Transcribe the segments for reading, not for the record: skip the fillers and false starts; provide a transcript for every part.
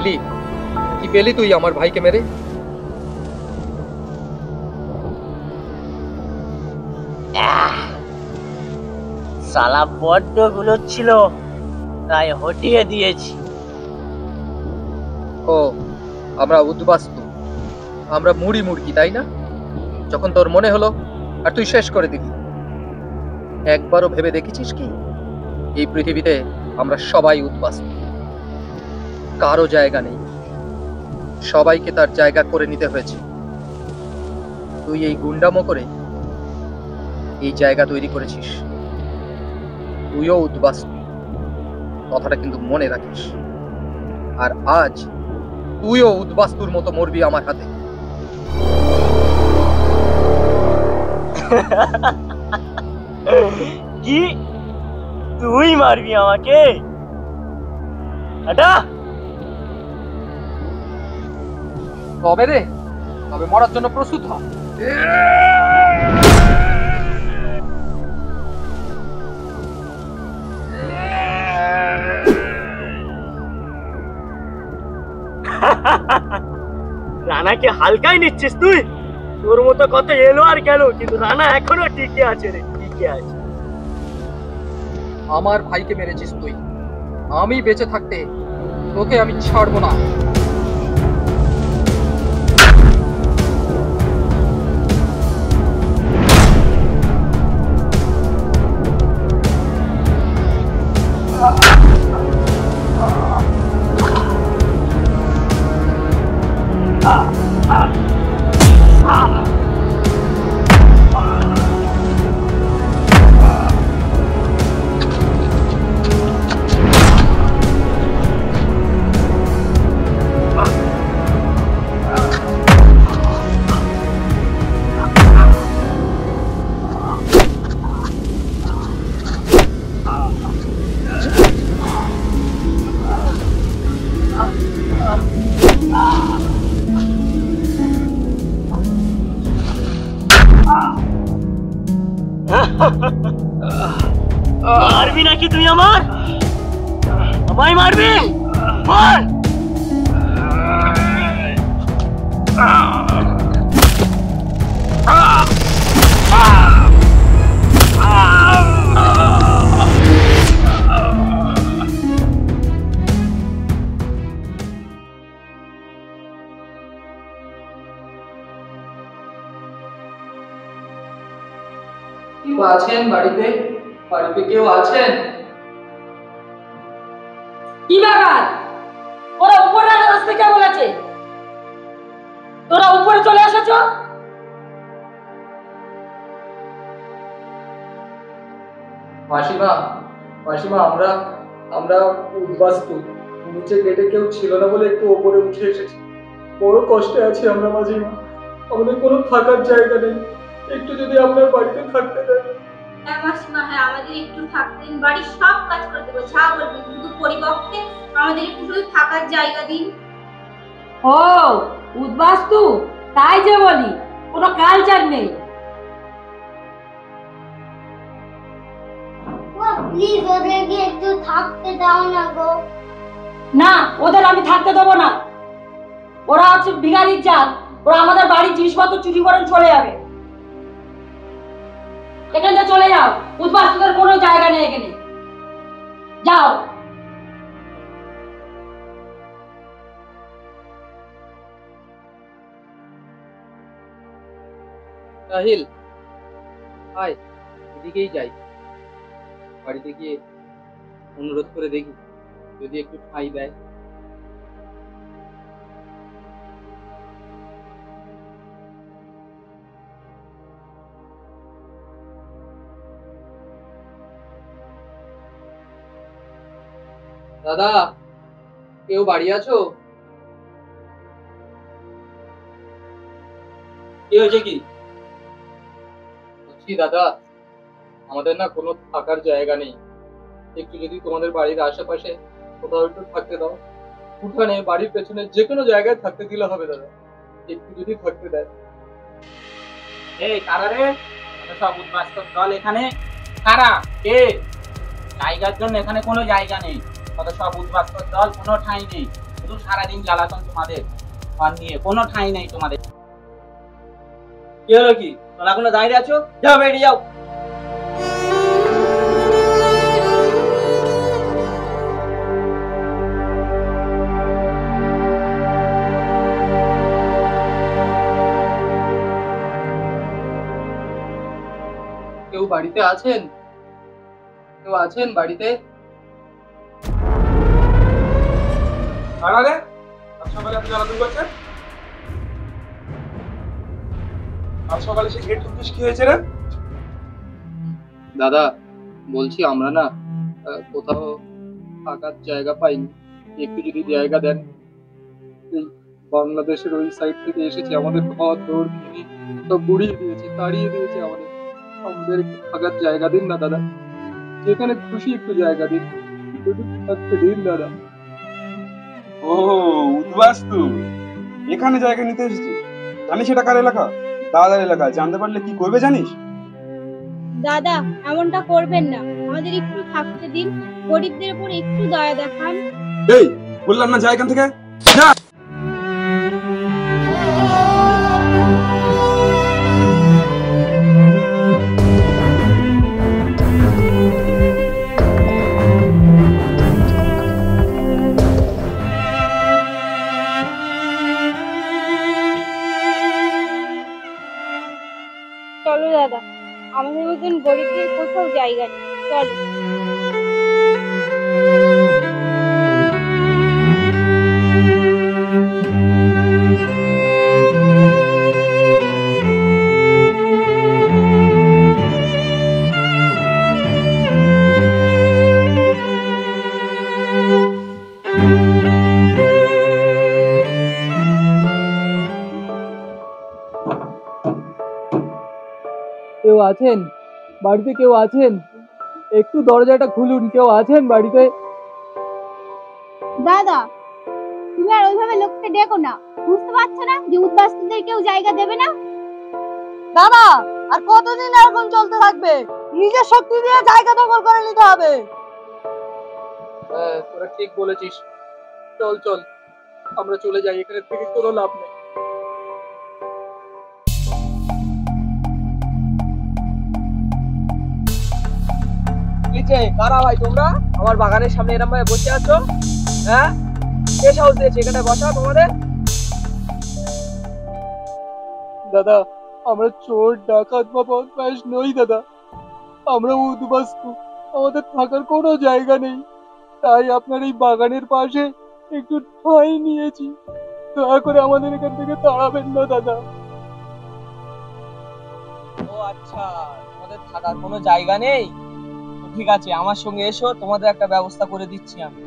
পেলি? কি পেলি তুই আমার ভাইকে মেরে? সালা বড্ড গুলোচ্ছিল, তাই হটিয়ে দিয়েছি। ও, আমরা উদ্বাস্তু, আমরা মুড়ি মুরগি, তাই না? যখন তোর মনে হলো আর তুই শেষ করে দিবি। একবারও ভেবে দেখেছিস কি এই পৃথিবীতে আমরা সবাই উদ্বাস্তু, কারো জায়গা নেই, সবাইকে তার জায়গা করে নিতে হয়েছে। তুই এই গুন্ডামো করে এই জায়গা তৈরি করেছিস। তুইও উদ্বাস্তু, কথাটা কিন্তু মনে রাখিস। আর আজ তুইও উদ্বাস্তুর মতো মরবি আমার হাতে। কি তুই মারবি আমাকে? আটা তবে রে, তবে মরার জন্য প্রস্তুত হ। রানাকে হালকাই নিচ্ছিস তুই? তোর মতো কত এলো আর গেল, কিন্তু রানা এখনো টিকে আছে রে, টিকে আছে। আমার ভাইকে মেরেছিস তুই, আমি বেঁচে থাকতে তোকে আমি ছাড়বো না। মারবি নাকি তুই আমার? আমায় মারবি? মার! কেউ আছেন বাড়িতে? বাড়িতে কেউ আছেন? কি ব্যাপার? ওরা উপরে আসতে কে বলেছে? তোরা উপরে চলে এসেছো? মাসিমা, মাসিমা, আমরা আমরা উদ্বাস্তু, নিচে গেটে কেউ ছিল না বলে একটু ওপরে উঠে এসেছি। বড় কষ্টে আছি আমরা মাসিমা, আমাদের কোনো থাকার জায়গা নেই, একটু যদি আপনার বাড়িতে থাকতে দেন। হ্যাঁ মাসিমা, হ্যাঁ আমাদের একটু থাকতেন, বাড়ির সব কাজ করে দেবো, যা বলবেন, শুধু পরিবর্তে আমাদের একটু শুধু থাকার জায়গা দিন। ও উদ্বাস্তু, তাই যে বলি কোনো কালচার নেই। প্লিজ ওদেরকে একটু থাকতে দাও না গো। না, ওদের আমি থাকতে দেবো না। ওরা হচ্ছে ভিখারির জাত, ওরা আমাদের বাড়ির জিনিসপত্র চুরি করে চলে যাবে। এখান থেকে চলে যাও, উদ্বাস্তুদের কোনো জায়গা নেই এখানে, যাও। রাহিল, আয়, এদিকেই যাই। বাড়িতে গিয়ে অনুরোধ করে দেখি যদি একটু ঠাঁই দেয়। দাদা, কেউ বাড়ি আছো? কি হয়েছে? কি বলছি দাদা, আমাদের না কোনো থাকার জায়গা নেই, একটু যদি তোমাদের বাড়ির আশেপাশে কোথাও একটু থাকতে দাও, উঠানে, বাড়ির পেছনে, যে কোনো জায়গায় থাকতে দিলে হবে দাদা, একটু যদি থাকতে দেয়। এই কারা রে? সব উদ্বাস্তু দল এখানে কারা? কে? জায়গার জন্য এখানে কোনো জায়গা নেই, কত সব উদ্বাস্তু দল, কোনো ঠাঁই নেই। শুধু সারাদিন জ্বালাতন তোমাদের, আর নিয়ে কোনো ঠাঁই নেই তোমাদের। কি হলো কি, তোমরা এখনো দাঁড়িয়ে আছো? যাও বেরিয়ে যাও। কেউ বাড়িতে আছেন? কেউ আছেন বাড়িতে? আরে আজ সকালে আপনি জ্বালাতন করছেন? আজ সকালে সে গেট ঠুকছিস, কি হয়েছে রে? দাদা বলছি আমরা না কোথাও থাকার জায়গা পাইনি, একটু যদি জায়গা দেন। এই বাংলাদেশের ওই সাইড থেকে এসেছি, আমাদের ঘর দৌড় ভেঙে সব গুড়িয়ে দিয়েছে, তাড়িয়ে দিয়েছে আমাদের। আমাদের একটু থাকার জায়গা দিন না দাদা, যেখানে খুশি একটু জায়গা দিন, একটু থাকতে দিন দাদা। ও উদ্বাস্তু, এখানে জায়গা নিতে এসেছি। জানিস এটা কার এলাকা? দাদার এলাকা। জানতে পারলে কি করবে জানিস? দাদা এমনটা করবেন না, আমাদের একটু থাকতে দিন, গরিবদের উপর একটু দয়া দেখান। এই বললাম না যা এখান থেকে, যা। চলো দাদা, আমাদের মতন গরিবদের কোথাও জায়গা নেই, চলো। কেউ আছেন বাড়িতে? কেউ আছেন? একটু দরজাটা খুলুন, কেউ আছেন বাড়িতে? দাদা তুমি আর ওইভাবে লোককে ডেকো না, বুঝতে পারছো না যে উদ্বাস্তুদের কেউ জায়গা দেবে না? দাদা আর কতদিন এরকম চলতে থাকবে? নিজের শক্তি দিয়ে জায়গা দখল করে নিতে হবে। হ্যাঁ তোরা ঠিক বলেছিস, চল চল আমরা চলে যাই, এখানে থেকে কোনো লাভ নেই। কারা ভাই তোমরা আমার বাগানের সামনে এরকম ভাবে বসে আছো? হ্যাঁ, কে সাহস দিয়েছে এখানে বসা তোমাদের? দাদা আমরা চোর ডাকাত বা বদমাইশ নই দাদা, আমরা উদ্বাস্তু, আমাদের থাকার কোনো জায়গা নেই, তাই আপনার এই বাগানের পাশে একটু ঠাঁই নিয়েছি, দয়া করে আমাদের এখান থেকে তাড়াবেন না দাদা। ও আচ্ছা, তোমাদের থাকার কোনো জায়গা নেই? তো ঠিক আছে, আমার সঙ্গে এসো, তোমাদের একটা ব্যবস্থা করে দিচ্ছি আমি।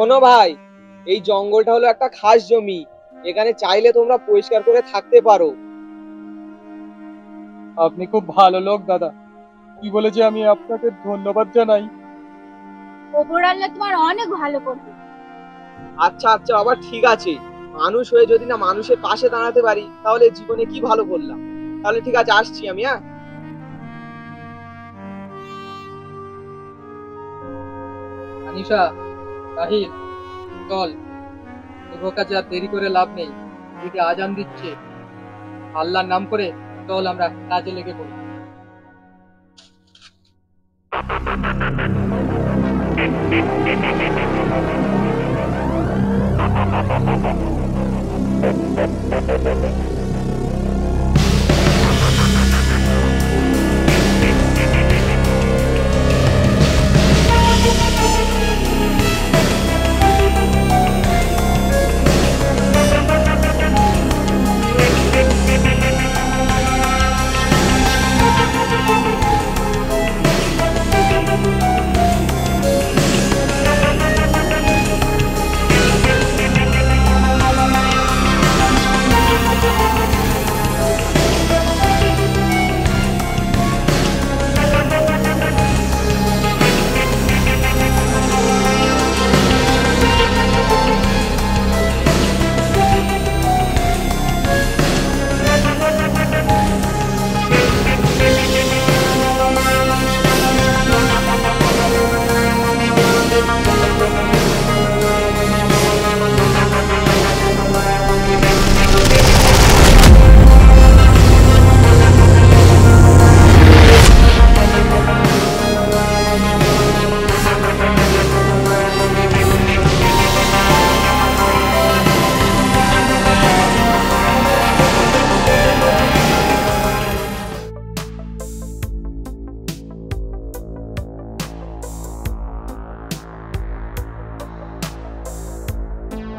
শোনো ভাই, এই জঙ্গলটা হলো একটা খাস জমি, এখানে চাইলে তোমরা পরিষ্কার করে থাকতে পারো। আপনি খুব ভালো লোক দাদা, কি বলে যে আমি আপনাকে ধন্যবাদ জানাই। ওপর আল্লাহ তোমার অনেক ভালো করবে। আচ্ছা আচ্ছা বাবা, ঠিক আছে, মানুষ হয়ে যদি না মানুষের পাশে দাঁড়াতে পারি তাহলে জীবনে কি ভালো করলাম। তাহলে ঠিক আছে, আসছি আমি। হ্যাঁ, আনিশা, তাহির, চল শুভ কাজে আর দেরি করে লাভ নেই। দিদি আজান দিচ্ছে, আল্লাহর নাম করে চল আমরা কাজে লেগে পড়ি।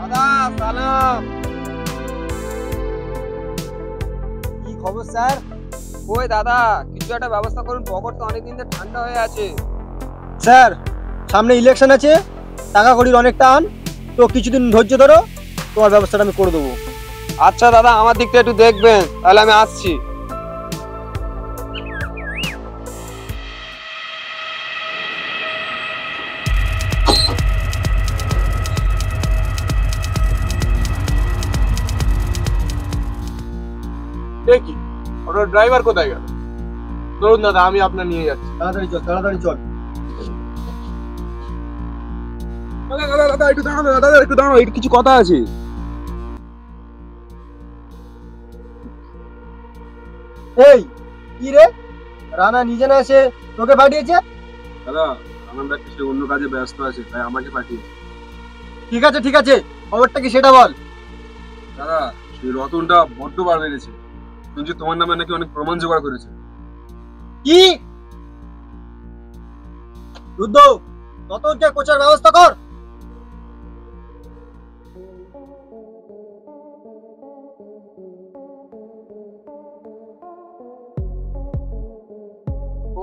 দাদা সালাম। কি খবর স্যার? ওই দাদা কিছু একটা ব্যবস্থা করুন, পকেট তো অনেকদিন ধরে ঠান্ডা হয়ে আছে। স্যার সামনে ইলেকশন আছে, টাকা কড়ির অনেকটা আন, তো কিছুদিন ধৈর্য ধরো, তোমার ব্যবস্থাটা আমি করে দেবো। আচ্ছা দাদা, আমার দিকটা একটু দেখবেন, তাহলে আমি আসছি। দেখি ওটা ড্রাইভার কোথায় গেল? ধরুন দাদা, আমি আপনার নিয়ে যাচ্ছি। তাড়াতাড়ি চল, তাড়াতাড়ি চল। দাদা দাদা দাদা একটু দাঁড়ানো, দাদা একটু দাঁড়ানো, একটু কিছু কথা আছে। এই কি রে, রানা নিজে না এসে তোকে পাঠিয়েছে? দাদা আমার কিছু অন্য কাজে ব্যস্ত আছে, তাই আমাকে পাঠিয়েছে। ঠিক আছে ঠিক আছে, খবরটা কি সেটা বল। দাদা সেই রতনটা বড্ড বার বেড়েছে, শুনছি তোমার নামে নাকি অনেক প্রমাণ জোগাড় করেছে। কি রুদ্র, রতনকে কোচার ব্যবস্থা কর।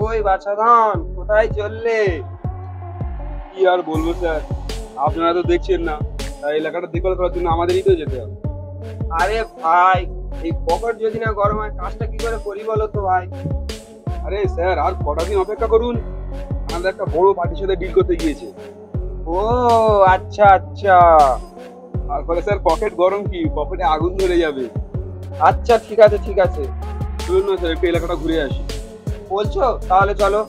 ওই বাছাধন, কোথায় চললে? কি আর বলবো স্যার, আপনারা তো দেখছেন না, তাই এলাকাটা দেখভাল করার জন্য আমাদেরই তো যেতে হবে। আরে ভাই, এই পকেট যদি না গরম হয়, কাজটা কি করে করি বলো তো ভাই? আরে স্যার আর কটা দিন অপেক্ষা করুন, আমাদের একটা বড় পার্টির সাথে ডিল করতে গিয়েছে। ও আচ্ছা আচ্ছা। তারপরে স্যার পকেট গরম কি, পকেটে আগুন ধরে যাবে। আচ্ছা ঠিক আছে ঠিক আছে, চলুন না স্যার, একটু এলাকাটা ঘুরে আসি। বলছো তাহলে চলো।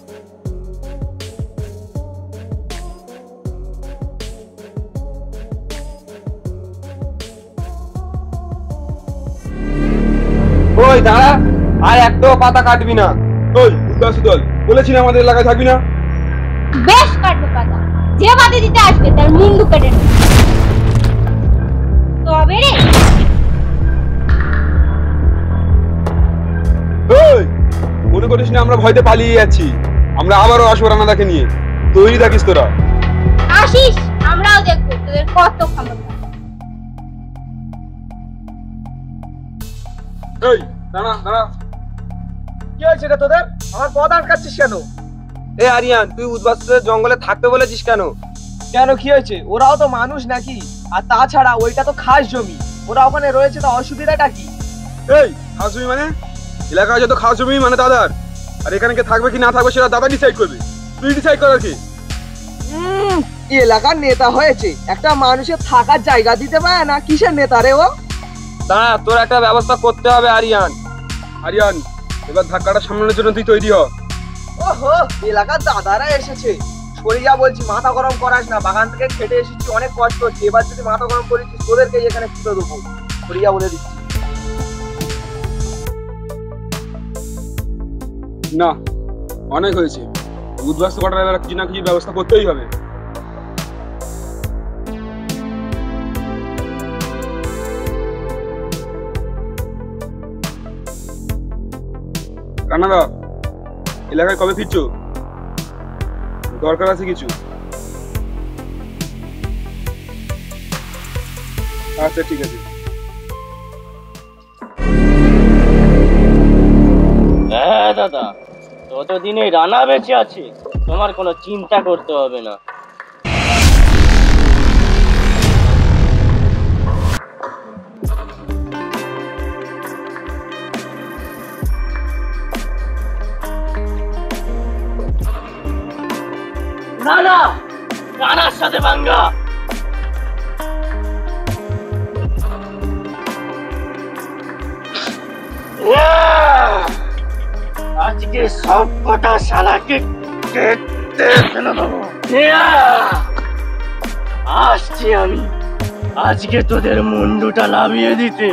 ওই দাঁড়া, আর একটাও পাতা কাটবি না। ওই উদ্বাসী দল, বলেছি না আমাদের এলাকায় থাকবি না। বেশ কাটবে পাতা, যে বাদে দিতে আসবে তার মুন্ডু কেটে নেবে। তবে রে ওই মনে করিস না আমরা ভয়তে পালিয়ে যাচ্ছি, আমরা আবারও আসবো রানাদাকে নিয়ে, তৈরি থাকিস তোরা। আসিস, আমরাও দেখবো তোদের কত ক্ষমতা। এই দাঁড়া দাঁড়া, কি হয়েছে রে তোদের? আমার পথ আটকাচ্ছিস কেন? এ আরিয়ান, তুই উদ্বাস্তুদের জঙ্গলে থাকতে বলেছিস কেন? কেন কি হয়েছে? ওরাও তো মানুষ নাকি? আর তাছাড়া ওইটা তো খাস জমি, ওরা ওখানে রয়েছে, তো অসুবিধাটা কি? এই খাস জমি মানে? এলাকায় যত খাস জমি মানে দাদার, আর এখানে কে থাকবে কি না থাকবে সেটা দাদা ডিসাইড করবে, তুই ডিসাইড করার কি? এলাকার নেতা হয়েছে, একটা মানুষের থাকার জায়গা দিতে পারে না, কিসের নেতা রে ও? দাঁড়া, তোর একটা ব্যবস্থা করতে হবে আরিয়ান। আরিয়ান এবার ধাক্কাটা সামলানোর জন্য তুই তৈরি হ। ওহো, এলাকার দাদারা এসেছে, সরে যা বলছি, মাথা গরম করাস না। বাগান থেকে খেটে এসেছি, অনেক কষ্ট হচ্ছে। এবার যদি মাথা গরম করেছিস তোদেরকে এখানে ফুটো দেবো। সরে যা বলে দিচ্ছি। না, অনেক হয়েছে। উদ্বাস্তু করার এবার কিছু না কিছু ব্যবস্থা করতেই হবে। রানাদা, এলাকায় কবে ফিরছো? দরকার আছে কিছু। আচ্ছা ঠিক আছে। হ্যাঁ দাদা, ততদিনে রানা বেঁচে আছে, তোমার কোনো চিন্তা করতে হবে না। রানা, রানার সাথে ভাঙ্গা। আজকে সব কটা শালাকে কেটে ফেলে দেবো। আসছি আমি আজকে তোদের মুন্ডুটা নামিয়ে দিতে।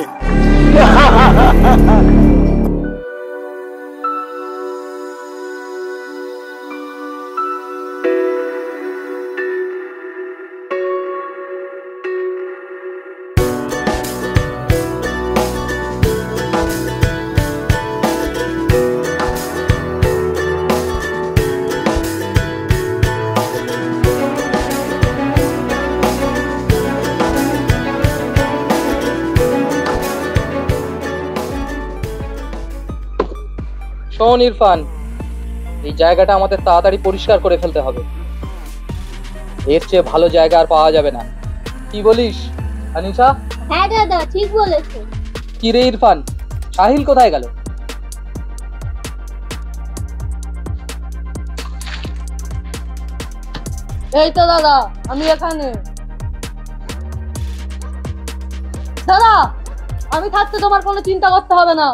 শোন ইরফান, এই জায়গাটা আমাদের তাড়াতাড়ি পরিষ্কার করে ফেলতে হবে। এর চেয়ে ভালো জায়গা আর পাওয়া যাবে না। কি বলিস আনিসা? হ্যাঁ দাদা, ঠিক বলেছো। কি রে ইরফান, সাহিল কোথায় গেল? এই তো দাদা, আমি এখানে। দাদা, আমি থাকতে তোমার কোনো চিন্তা করতে হবে না।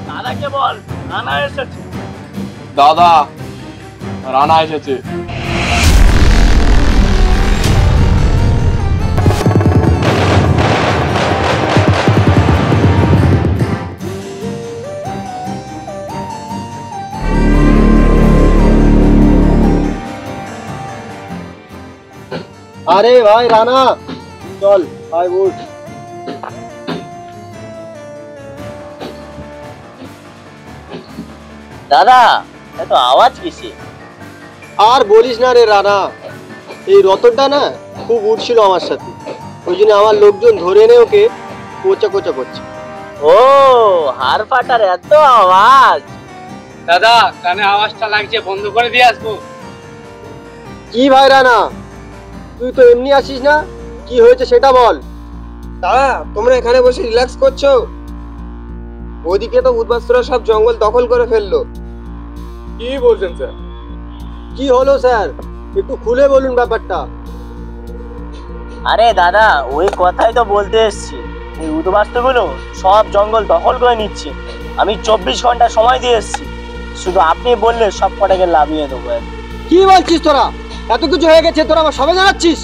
দাদাকে বল রানা এসেছে। দাদা, রানা এসেছে। আরে ভাই রানা, চল ভাই উঠ। দাদা, এত আওয়াজ কিসে? আর বলিস না রে রানা, এই রতনটা না খুব উঠছিল আমার সাথে, ওই জন্য আমার লোকজন ধরে এনে ওকে কোচা কোচা করছে। ও, হাড় ফাটার এত আওয়াজ। দাদা, কানে আওয়াজটা লাগছে, বন্ধ করে দিয়ে আসবো। কি ভাই রানা, তুই তো এমনি আসিস না, কি হয়েছে সেটা বল। দাদা, তোমরা এখানে বসে রিল্যাক্স করছো? ওদিকে তো উদ্বাস্তুরা সব জঙ্গল দখল করে ফেললো। কি বলছেন স্যার? কি হলো স্যার, একটু খুলে বলুন ব্যাপারটা। আরে দাদা, ওই কথাই তো বলতে এসছি। এই উদ্বাস্তুগুলো সব জঙ্গল দখল করে নিচ্ছে। আমি 24 ঘন্টা সময় দিয়ে এসছি, শুধু আপনি বললে সব কটাকে লাভিয়ে দেবো। কি বলছিস তোরা? এত কিছু হয়ে গেছে, তোরা আমার সবে জানাচ্ছিস?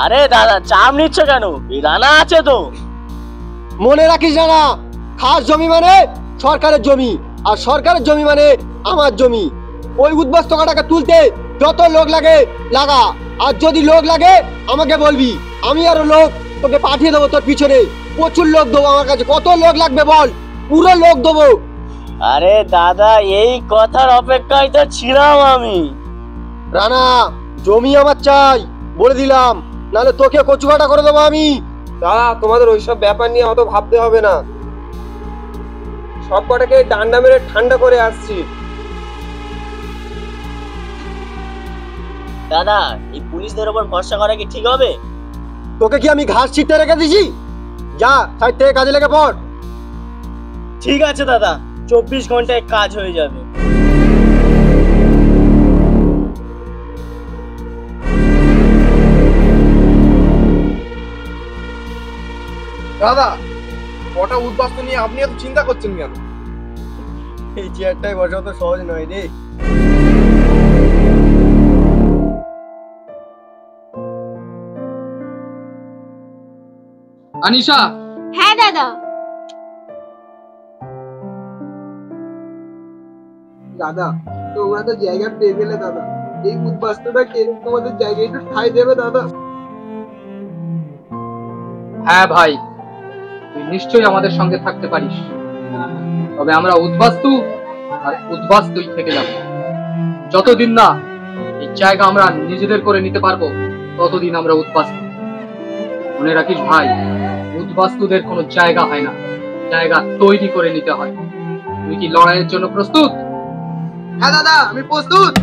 আরে দাদা, চাপ নিচ্ছ কেন? এই রানা আছে তো। মনে রাখিস রানা, খাস জমি মানে সরকারের জমি, আর সরকারের জমি মানে আমার জমি। ওই উদ্বাস্তু কাটাকে তুলতে যত লোক লাগে লাগা, আর যদি লোক লাগে আমাকে বলবি, আমি আরো লোক তোকে পাঠিয়ে দেবো তোর পিছনে। প্রচুর লোক দেবো আমার কাছে, কত লোক লাগবে বল, পুরো লোক দেবো। আরে দাদা, এই কথার অপেক্ষায় তো ছিলাম আমি। রানা, জমি আমার চাই বলে দিলাম, নাহলে তোকে কচুকাটা করে দেবো আমি। দাদা, তোমাদের ওইসব ব্যাপার নিয়ে অত ভাবতে হবে না। সব কটাকে ডান্ডা মেরে ঠান্ডা করে আসছি। দাদা, এই পুলিশদের উপর ভরসা করা কি ঠিক হবে? তোকে কি আমি ঘাস ছিটতে রেখে দিছি? যা সাইড থেকে কাজে লেগে পড়। ঠিক আছে দাদা, 24 ঘন্টায় কাজ হয়ে যাবে। দাদা কটা উদ্বাস্তু নিয়ে আপনি এত চিন্তা করছেন কেন? এই চেয়ারটাই বসা তো সহজ নয় রে। আনিশা, হ্যাঁ দাদা। দাদা তোমরা তো জায়গা পেয়ে গেলে দাদা, এই উদ্বাস্তুটা কে তোমাদের জায়গায় একটু ঠাই দেবে দাদা? হ্যাঁ ভাই, তুই নিশ্চয়ই আমাদের সঙ্গে থাকতে পারিস, তবে আমরা উদ্বাস্তু আর উদ্বাস্তুই থেকে যাব। যতদিন না এই জায়গা আমরা নিজেদের করে নিতে পারবো ততদিন আমরা উদ্বাস্তু। মনে রাখিস ভাই, উদ্বাস্তুদের কোনো জায়গা হয় না, জায়গা তৈরি করে নিতে হয়। তুই কি লড়াইয়ের জন্য প্রস্তুত? হ্যাঁ দাদা, আমি প্রস্তুত।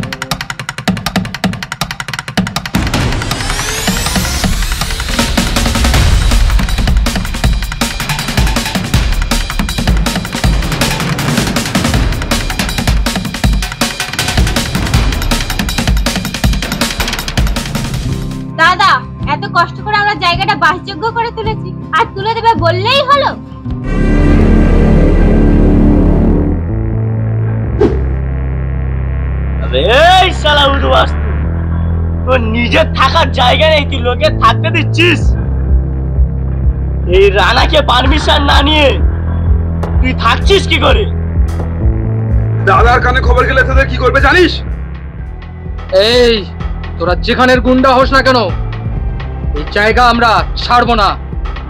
দাদা এত কষ্ট করে আমরা জায়গাটা বাসযোগ্য করে তুলেছি, আর তুলে দেবে বললেই হলো? এই শালা উদ্বাস্তু, তোর নিজের থাকার জায়গা নেই, তুই লোকে থাকতে দিচ্ছিস? এই রানাকে পারমিশন না নিয়ে তুই থাকছিস কি করে? দাদার কানে খবর গেলে তোদের কি করবে জানিস? এই তোরা যেখানের গুন্ডা হোস না কেন, এই জায়গা আমরা ছাড়বো না,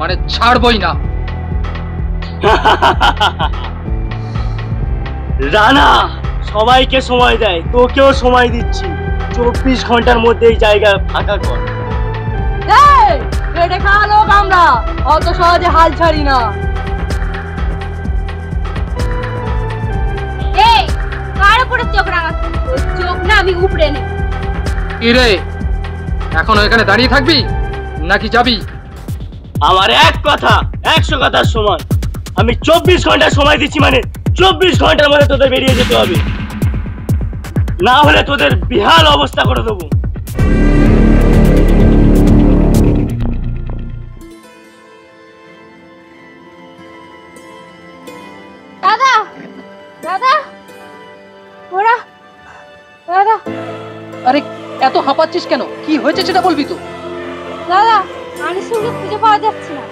মানে ছাড়বই না। রানা সবাইকে সময় দেয়, তোকেও সময় দিচ্ছি, 24 ঘন্টার মধ্যে এই জায়গা ফাঁকা কর। পেটে খাওয়া লোক আমরা, অত সহজে হাল ছাড়ি না। এই কার উপরে চোখ রাঙাচ্ছিস? ওই চোখ না আমি উপড়ে নেব। কি রে, এখনো এখানে দাঁড়িয়ে থাকবি নাকি যাবি? আমার এক কথা 100 কথার সমান। আমি 24 ঘন্টা সময় দিচ্ছি, মানে 24 ঘন্টার মধ্যে তোদের বেরিয়ে যেতে হবে, না হলে তোদের বিহাল অবস্থা করে দেবো। দাদা দাদা ওরা দাদা আরে এত হাঁপাচ্ছিস কেন? কি হয়েছে সেটা বলবি তো। দাদা আনিসুরকে খুঁজে পাওয়া যাচ্ছে না।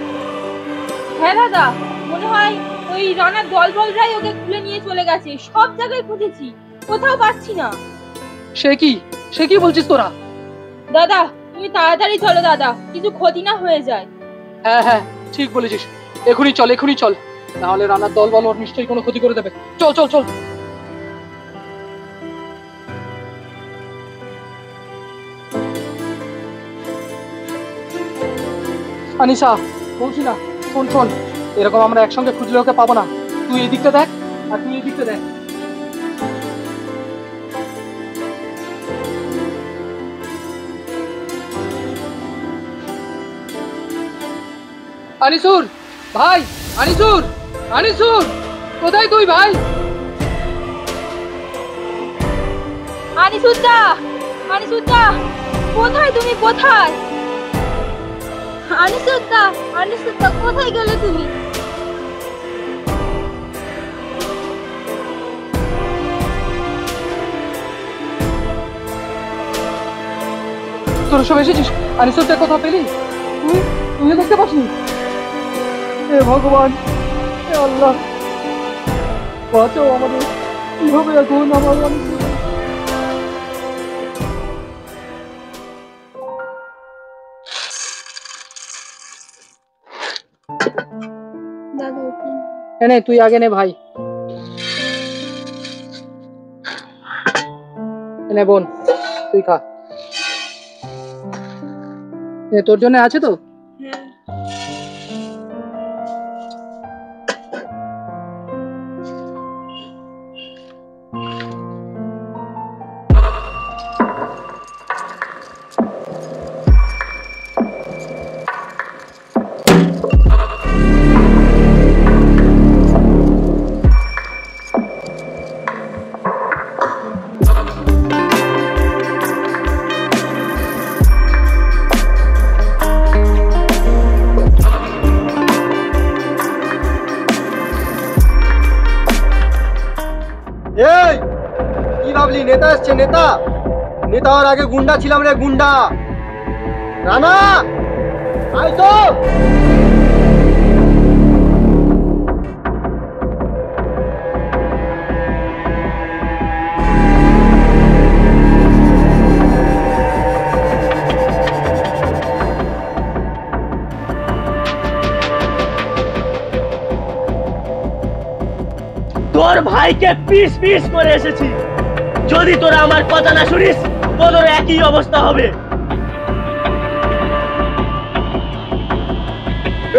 হ্যাঁ দাদা, মনে হয় ওই রানার দলবলরাই ওকে খুলে নিয়ে চলে গেছে। সব জায়গায় খুঁজেছি, কোথাও পাচ্ছি না। সে কি বলছিস তোরা? দাদা তুমি তাড়াতাড়ি চলো দাদা, কিছু ক্ষতি না হয়ে যায়। হ্যাঁ হ্যাঁ ঠিক বলেছিস, এখনই চল, নাহলে রানার দল বল ওর নিশ্চয়ই কোনো ক্ষতি করে দেবে। চল চল চল। আনিসা, বলছি না, শোন, এরকম আমরা একসঙ্গে খুঁজলে ওকে পাবো না। তুই এই দিকটা দেখ আর তুই এই দিকটা দেখ। আনিসুর ভাই, আনিসুর কোথায় তুই ভাই? আনিসুদ্দা কোথায় তুমি? কোথায় আনিসুদ্দা কোথায় গেলে তুমি? তোরা সব এসেছিস? আনিসুরটা কোথাও পেলি? তুই দেখতে পাসনি? হে ভগবান, হে আল্লাহ, বাঁচাও আমাদের। কি হবে এখন আমার আনিসুর? এনে তুই আগে নে ভাই। এনে বোন, তুই খা। তোর জন্য আছে তো? নেতা এসছে, নেতা। নেতা হওয়ার আগে গুন্ডা ছিলাম রে, গুন্ডা। রানা আয় তো। তোর ভাইকে পিস পিস করে এসেছি, যদি তোরা আমার কথা না শুনিস তোদের একই অবস্থা হবে।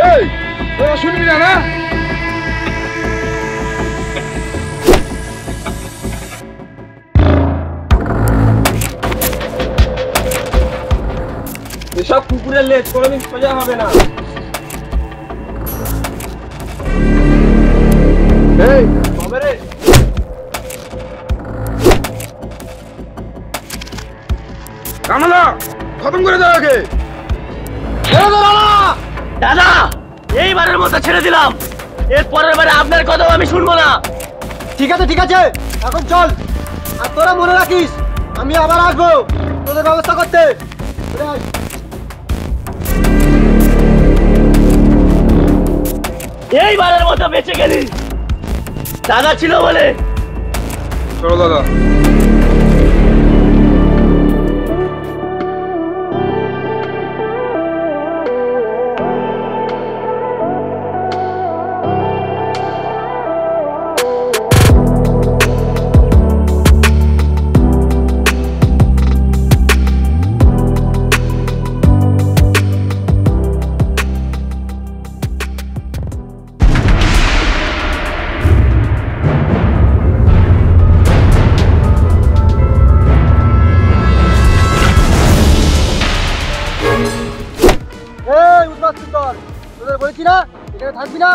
এই তোরা শুনবি না না? এসব কুকুরের লেজ কোনোদিন সোজা হবে না। এই হবে রে। রানাদা খতম করে দাও আগে। দাদা এইবারের মতো ছেড়ে দিলাম, এর পরের বারে আপনার কথাও আমি শুনবো না। ঠিক আছে, ঠিক আছে, এখন চল। আর তোরা মনে রাখিস, আমি আবার আসবো তোদের ব্যবস্থা করতে। চলে আয়। এইবারের মতো বেঁচে গেলি, দাদা ছিল বলে। চলো দাদা। এই উদ্বাস্তু দল, তোদের বলছি না এখানে থাকবি না।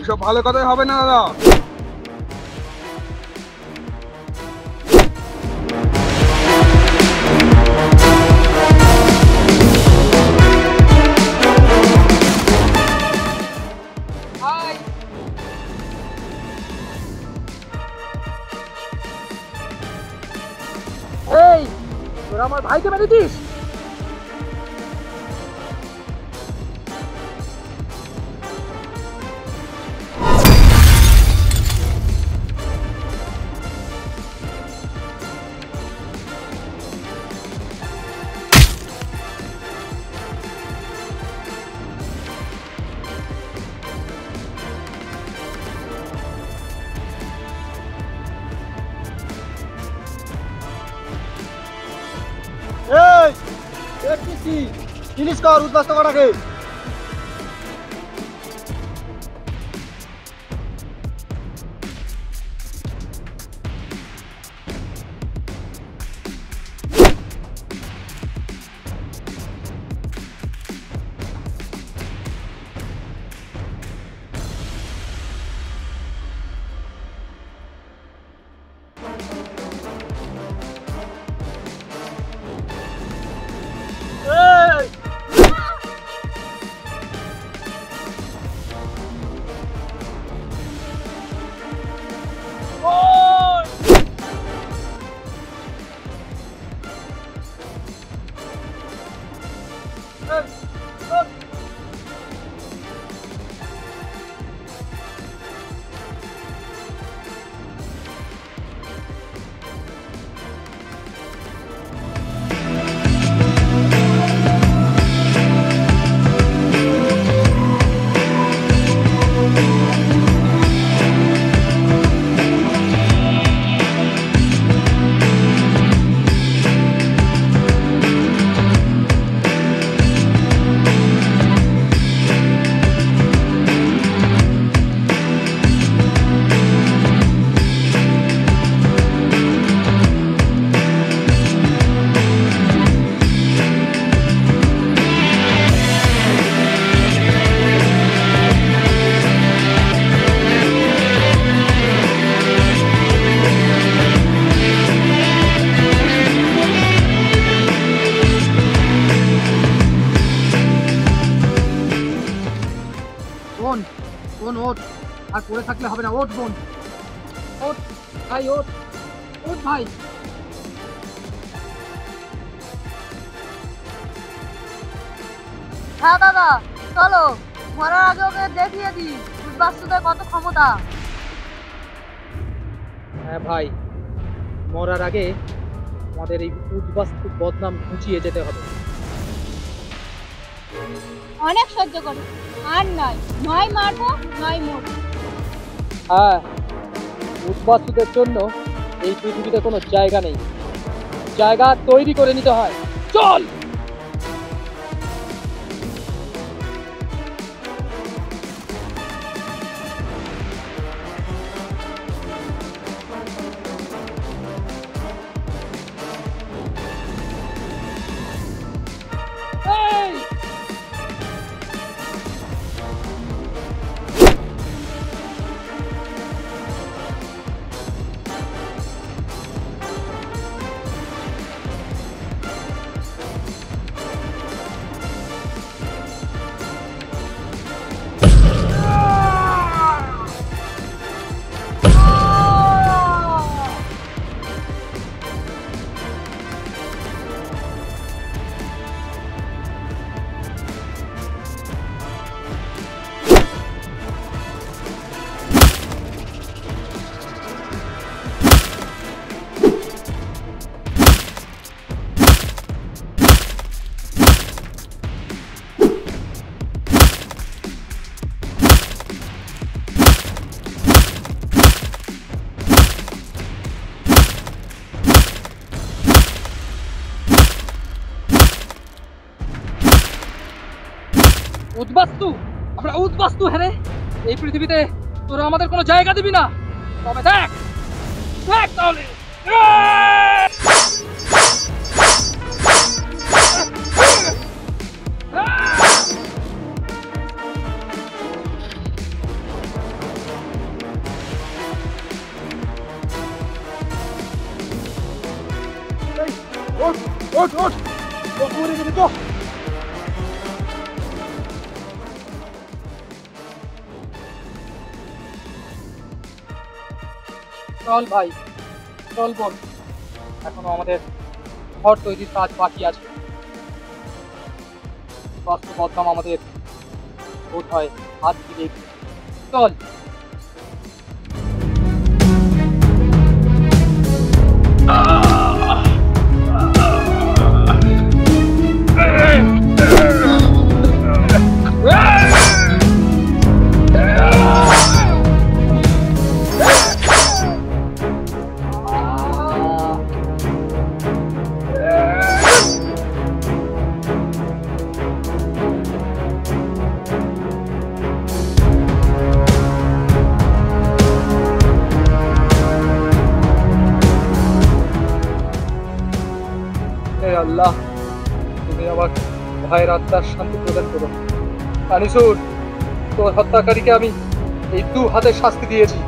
এসব ভালো কথাই হবে না দাদা। এই তোরা আমার ভাইকে মেরেছিস। এই দেখছি জিনিস কর উদ্বাস্ত করাকে। বোন বোন ওঠ, আর পড়ে থাকলে হবে না, ওঠ বোন ওঠ। ভাই ওঠ, ওঠ ভাই। হ্যাঁ দাদা, চলো মরার আগে ওকে দেখিয়ে দিই উদ্বাস্তুদের কত ক্ষমতা। হ্যাঁ ভাই, মরার আগে আমাদের এই উদ্বাস্তু বদনাম ঘুচিয়ে যেতে হবে। অনেক সহ্য করো, আর নয়, নয় মারবো নয় মরবো। হ্যাঁ, উদ্বাস্তুদের জন্য এই পৃথিবীতে কোনো জায়গা নেই, জায়গা তৈরি করে নিতে হয়। চল। উদ্বাস্তু, আমরা উদ্বাস্তু। হ্যাঁ রে, এই পৃথিবীতে তোরা আমাদের কোনো জায়গা দিবি না। তবে দেখ, দেখ তাহলে। ওঠ ওঠ ওঠ, মরে গেলে তো। চল ভাই, চল বোন, এখনো আমাদের ঘর তৈরির কাজ বাকি আছে। বাস্তু বদনাম আমাদের বোধ হয় হাত দিকে। চল। আল্লাহ, তুমি আমার ভাইয়ের আত্মার শান্তি প্রদান করো। আনিসুর, তোর হত্যাকারীকে আমি এই 2 হাতে শাস্তি দিয়েছি।